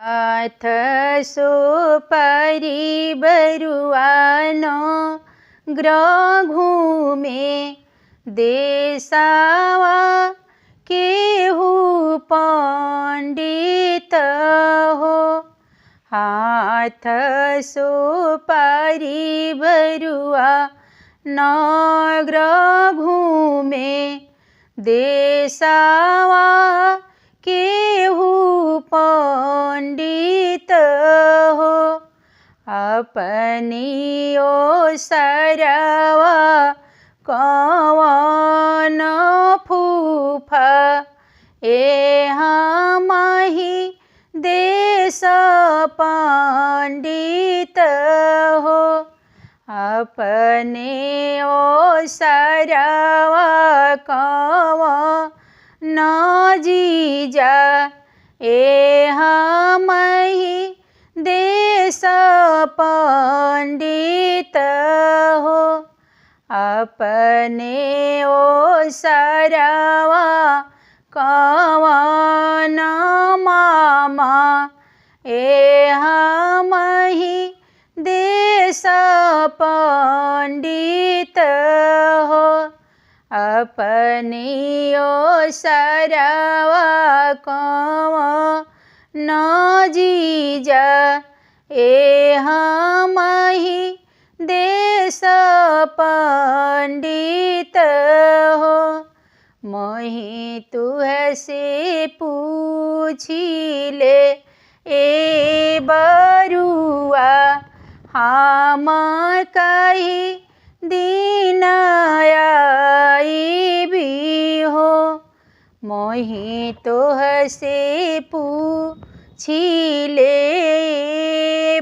हाथ सोपारी बरुआनो ग्रह घूमे देसावा केहू पंडित हो। हाथ सोपारी बरुआ ग्रह घूमे देसावा केहू पंडित हो। अपनी ओसरवा कवन फूफा हमहि देश पंडित हो। अपने ओसरवा कवन जीजा हमहि देश पंडित हो। अपने ओसरवा कवन मामा हमहि देश पंडित हो। अपनी ओसरवा कवन जीजा हमहि देश पंडित हो। मोहि तुहसे पूछिले ए बरुआ हम कही दिन आईबी हो। मोहि तुहसे पूछिले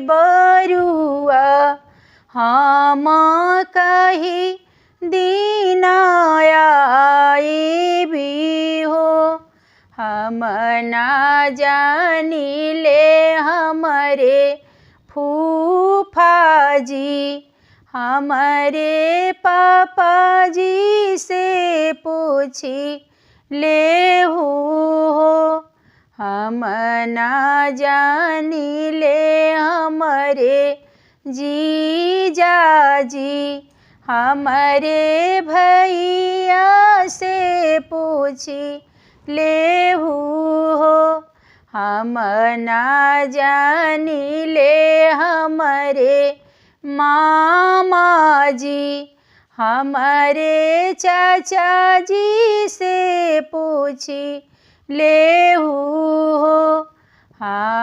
बरुआ हम कही दिन आईबी हो। हम ना जानिले हमरे फूफा जी हमरे पापा जी से पूछी लेहू हो। हम ना जानिले हमरे जीजा जी हमरे भैया से पूछी लेहू हो। हम ना जानिले हमरे मामा जी हमरे चाचा जी से पूछी लेहू हो। हाँ।